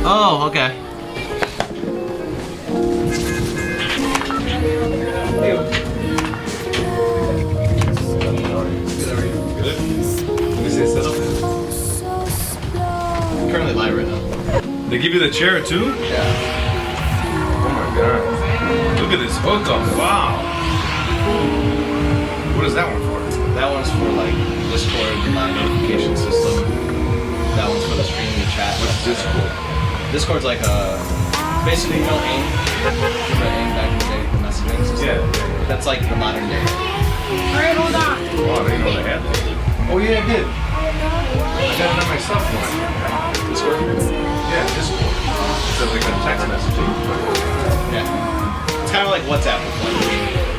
Oh, okay. Currently live right now. They give you the chair too? Yeah. Oh my god. Look at this hookup. Wow. What is that one for? That one's for like Discord notification system. That one's for the streaming and chat. What's Discord? Discord's like a basically AIM. Remember AIM back in the day, the messaging system? Yeah. That's like the modern day. Alright, hold on. Wow, I didn't know they had that. Oh yeah, I did. I got it on my cell phone. Discord? Yeah, Discord. So like a text messaging. Yeah. It's kind of like WhatsApp.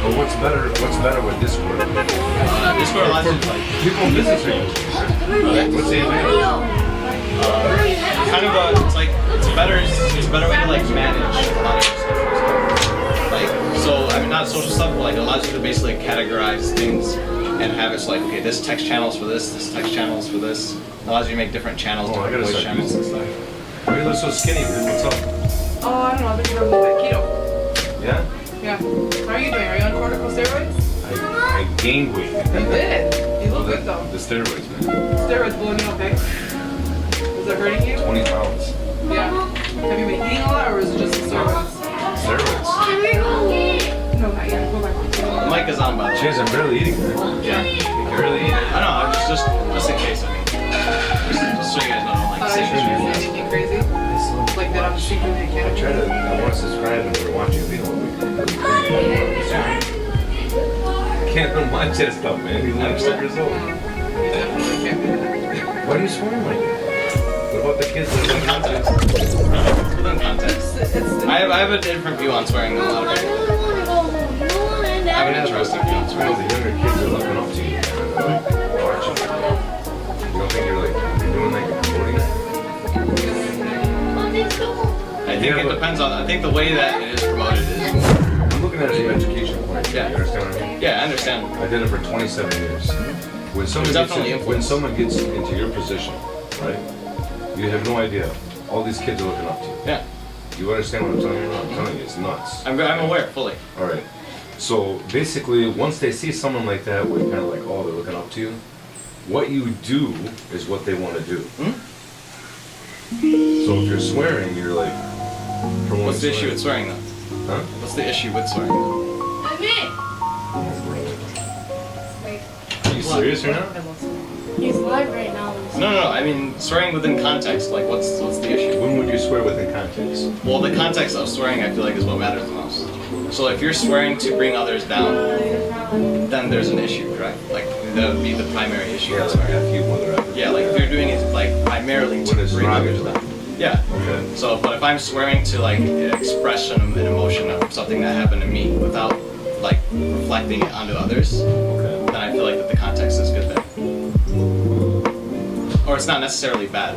But what's better with Discord? Discord allows you to like People in business are using it. What's the advantage? kind of it's like it's a better way to like manage a lot of social stuff. Like so I mean not social stuff, but like it allows you to basically categorize things and have it so like okay, this text channel is for this text channel is for this. It allows you to make different channels, different voice channels and stuff. Why do you look so skinny, dude? What's up? Oh, I don't know. I think I'm with keto. Yeah? Yeah. How are you doing? Are you on corticosteroids? I gained weight. You did. You look good though. The steroids, man. Steroids blowing you okay? Is it hurting you? 20 pounds. Yeah. Have you been eating a lot or is it just the steroids? Steroids. No, not yet. Go back. The mic is on by the way. Jeez, I'm barely eating, man. Yeah. You're barely eating. I know, I'm just in case I mean. Just so you guys know, like I same shouldn't shit. say anything crazy. Like that I'm secretly I can't. try to, I want to subscribe and we're watching a video. I can't unwatch that stuff, man. He's like 7 years old. You definitely can't do that. Why are you swearing like that? What about the kids that Within context. Within context. I have a different view on swearing than a lot of people. I have an interesting view on the swearing. younger kids are looking up to you? Watching. You don't think you're like, you're doing like recording? I think it depends on, I think the way that it is promoted is more. I'm looking at it from an educational point of view. Yeah. You understand what I mean? Yeah, I understand. I did it for 27 years. When someone, definitely when influence. someone gets into your position, right, you have no idea. All these kids are looking up to you. Yeah. You understand what I'm telling you? I'm telling you, it's nuts. I'm aware fully. All right. So basically, once they see someone like that, where you're kind of like, oh, they're looking up to you, what you do is what they want to do. Hmm? So if you're swearing, you're like, promoting What's the issue with swearing. swearing though? Huh? What's the issue with swearing? Are you serious right now? He's live right now. No, I mean swearing within context. Like what's the issue? When would you swear within context? Well, the context of swearing, I feel like, is what matters the most. So if you're swearing to bring others down, then there's an issue, correct? Like that would be the primary issue. Yeah, with like swearing. F you, mother effer. Yeah, like if you're doing it like primarily to When it's bring others derogatory. down. Yeah. Okay. So, but if I'm swearing to like express an emotion of something that happened to me without like reflecting it onto others, Okay. then I feel like that the context is good there. Or it's not necessarily bad,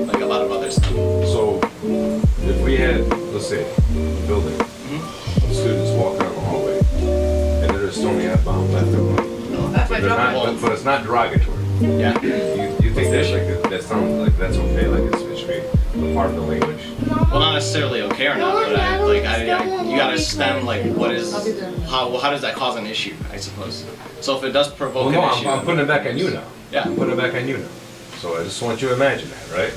like a lot of other stuff. So if we had, let's say, a building of students walking down the hallway, and they're just throwing the F-bomb left and right. That's my They're job. not, but it's not derogatory. Yeah. You think that's like that sounds like that's okay? Like it should be a part of the language? Well, not necessarily okay or not, but you gotta stem like what is how does that cause an issue? I suppose. So if it does provoke Well, no, an issue, I'm putting it back on you now. Yeah. I'm putting it back on you now. So I just want you to imagine that, right?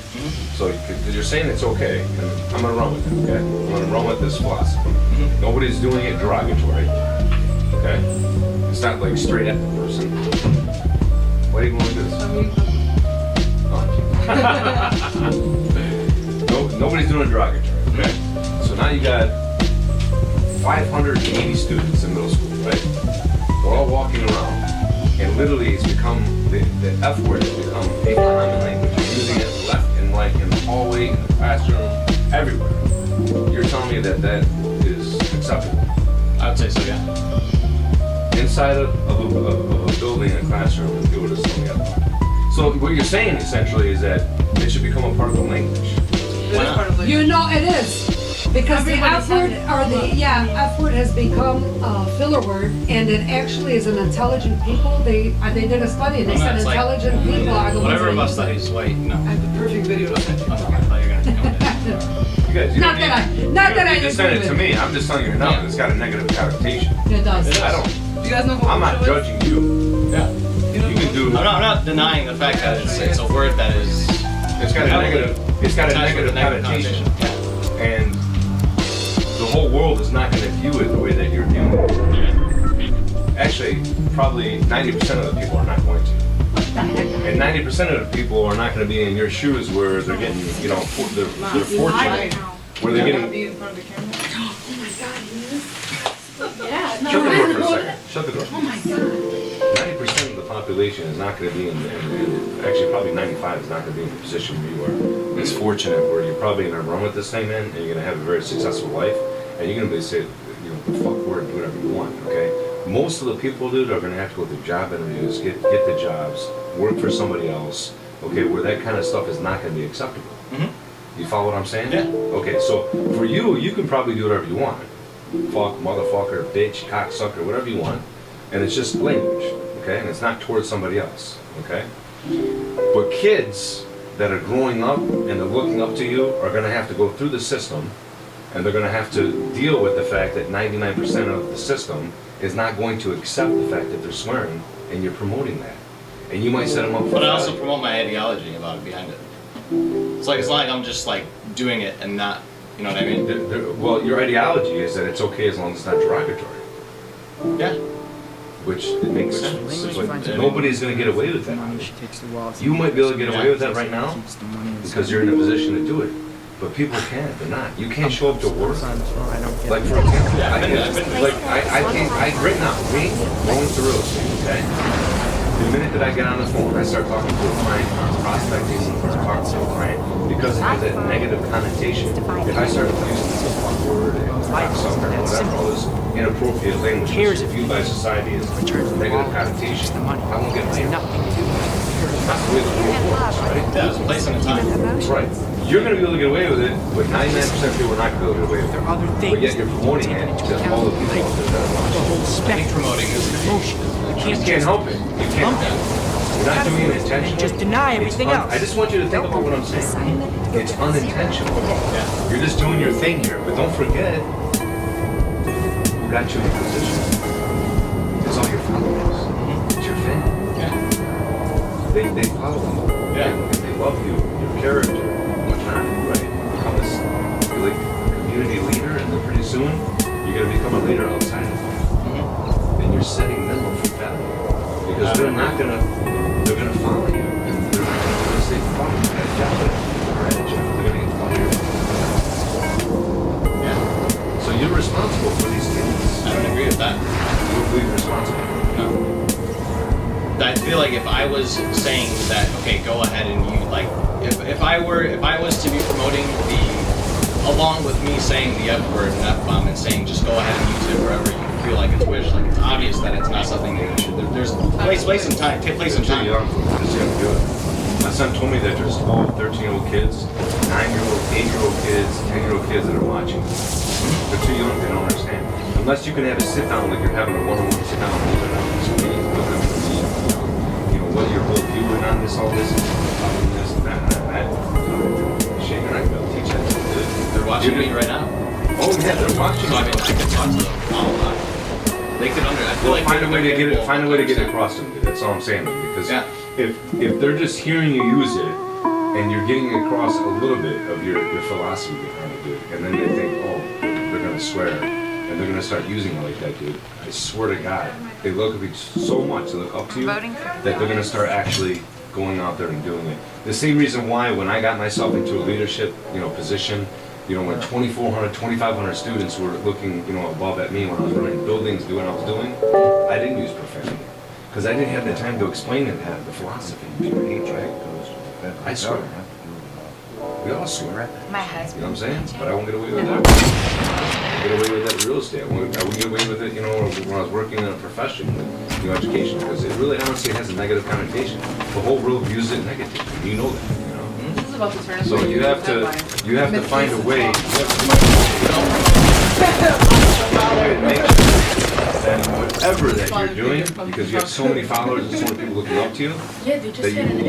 So you're saying it's okay, and I'm gonna run with it, okay? I'm gonna run with this philosophy. Nobody's doing it derogatory, okay? It's not like straight at the person. Why are you going like this? No, nobody's doing it derogatory, okay? So now you got 580 students in middle school, right? They're all walking around, and literally it's become, the F word has become a common language. You're using it left and right in the hallway, in the classroom, everywhere. You're telling me that that is acceptable? I would say so, yeah. Inside of a building, a classroom, and people just telling me that. So what you're saying essentially is that it should become a part of the language. It is part of You know it is. Because the Everybody F said word, it. or the, F word has become a filler word, and it actually is an intelligent people. They did a study, and they Well, no, said it's like- intelligent people are the ones Whatever that about use it. studies, wait, no. I have the perfect video to send you. I thought you were gonna come with You guys, you Not don't that need- I, not that I you just send agree it to with me. I'm just telling you now. It's got a negative connotation. it. It does. It is. I don't. Do you guys know who I'm not Osho is? judging you. Yeah. You know You who can Osho do. is? I'm not denying the fact that it's a word that is It's got a negative. It's got a attached with negative connotation, connotation. and the whole world is not going to view it the way that you're viewing it. Actually, probably 90% of the people are not going to. And 90% of the people are not going to be in your shoes where they're getting, you know, they're fortunate, where they're Not getting. be in front of the camera. Yeah. Shut the door for a second. Shut the door. Oh my God. 90% of the population is not going to be actually probably 95 is not going to be in the position where you are. It's fortunate where you're probably going to run with this thing, man, and you're going to have a very successful life, and you're going to be say, you know, the fuck word, do whatever you want, okay? Most of the people, dude, are going to have to go through job interviews, get the jobs, work for somebody else, okay, where that kind of stuff is not going to be acceptable. Mm-hmm. You follow what I'm saying? Yeah. Okay, so for you can probably do whatever you want. Fuck, motherfucker, bitch, cocksucker, whatever you want. And it's just language, okay? And it's not towards somebody else, okay? But kids that are growing up and they're looking up to you are gonna have to go through the system, and they're gonna have to deal with the fact that 99% of the system is not going to accept the fact that they're swearing, and you're promoting that. And you might set them up for But I also failure. promote my ideology about it behind it. It's not like I'm just like doing it and not, you know what I mean? Well, your ideology is that it's okay as long as it's not derogatory. Yeah. Which it makes Language sense. finds But it. nobody's gonna get away with that. You might be able to get away with that right now because you're in a position to do it. But people can't. They're not. You can't show up to work. Like for example, Yeah, I've been- I can't. Right now, me going to real estate. Okay. The minute that I get on the phone, I start talking to a client, prospecting, or talking to a client, because it has that negative connotation. If I start using this fuck word and cocksucker or whatever, all this inappropriate language that's viewed by society as negative connotation, I won't get paid. That's the way the world works, right? Yeah, there's a place and a time. Right. You're going to be able to get away with it, but 99% of people are not going to be able to get away with it. But yet you're promoting it to all the people out there that are watching. I think promoting is You can't help it. You can't. You're not doing it intentionally. Just deny everything else. I just want you to think about what I'm saying. It's unintentional. Yeah. You're just doing your thing here, but don't forget who got you in your position. It's all your followers. It's your family. Yeah. They follow you. Yeah. And they love you, your character, whatnot, right? You become this like community leader, and then pretty soon you're gonna become a leader outside of them. And you're setting them up for failure. Because they're gonna follow you. And they're not gonna say, fuck, I got a job. Or I had a job. They're gonna get fired. Yeah. So you're responsible for these kids. I don't agree with that. You're responsible. No. I feel like if I was saying that, okay, go ahead and you like, if I was to be promoting along with me saying the F word and F bomb and saying just go ahead and use it wherever you feel like it's wish, like it's obvious that it's not something that you should. There's place and time. Take place and Too time. young for this young do it. My son told me that there's 12, 13-year-old kids, 9-year-old, 8-year-old kids, 10-year-old kids that are watching. They're too young, they don't understand. Unless you can have a sit down like you're having a one-on-one sit down and look at what your whole view on this, all this, and this and that, shit, you're not gonna teach that to them. They're watching me right now. Oh yeah, they're watching. So I mean, I could talk to them all the time. They could I feel Well, like find a way to get it. capable Find a way to get it of across to them. That's all I'm saying. Because Yeah. if they're just hearing you use it, and you're getting across a little bit of your philosophy behind it, dude, and then they think, oh, they're gonna swear, and they're gonna start using it like that, dude. I swear to God, they look at you so much, they look up to you, that they're gonna start actually going out there and doing it. The same reason why when I got myself into a leadership, position, when 2,400, 2,500 students were looking, above at me when I was running buildings, doing what I was doing, I didn't use profanity. Because I didn't have the time to explain it, the philosophy, pure hate, right? I swear. We all swear. My You husband. know what I'm saying? But I won't get away with that. I get away with that in real estate. I won't get away with it, when I was working in a profession with, education, because it really honestly has a negative connotation. The whole world views it negatively. You know that, about the tournament. So you have to find a way. Make sure that whatever that you're doing, because you have so many followers and so many people looking up to you, Yeah, they just that hit an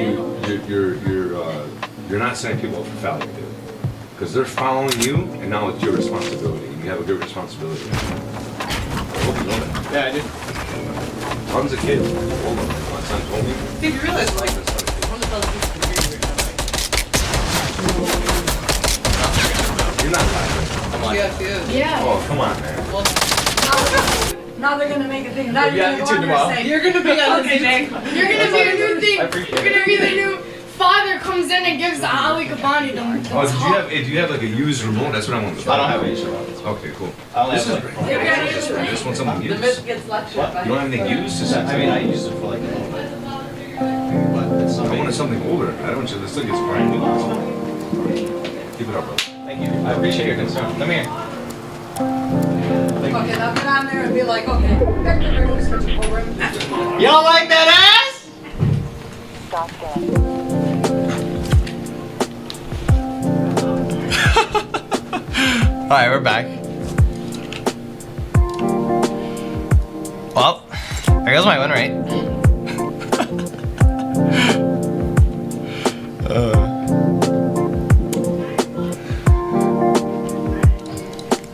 L. you're not setting people up for failure, dude. Because they're following you, and now it's your responsibility. You have a good responsibility. I hope you know that. Yeah, I did. Tons of kids. Hold on. My son told me. Did you realize, like, one of the fellas used to hear you You're not laughing. I'm like, Yes, yes. Yeah. Oh, come on, man. Well, Now they're gonna make a thing. Now Yeah, you're you gonna too, go on tomorrow. there and say, you're gonna be on the DJ. You're gonna be a new thing. I appreciate You're gonna be the new father comes in and gives Ali Kabani the Oh, do you have like a used remote? That's what I want to I don't have any shit. Okay, cool. I only This have is like. great. I just want something The used. myth gets lectured What? by You don't have anything used to send I to mean, me? I used it for like a little bit. But it's I something. wanted something older. I don't want you to look it's brand new. Keep it up, bro. Thank you. I appreciate your concern. Come here. okay, now get on there and be like, okay, back to regular schedule program. You don't like that ass? Alright, we're back. Well, there goes my win rate.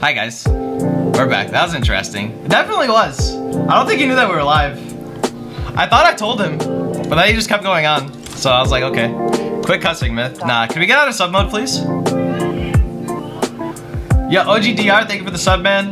Hi guys, we're back. That was interesting. It definitely was. I don't think he knew that we were live. I thought I told him, but then he just kept going on. So I was like, okay, quit cussing, myth. Nah, can we get out of sub mode, please? Yeah, OGDR, thank you for the sub, man.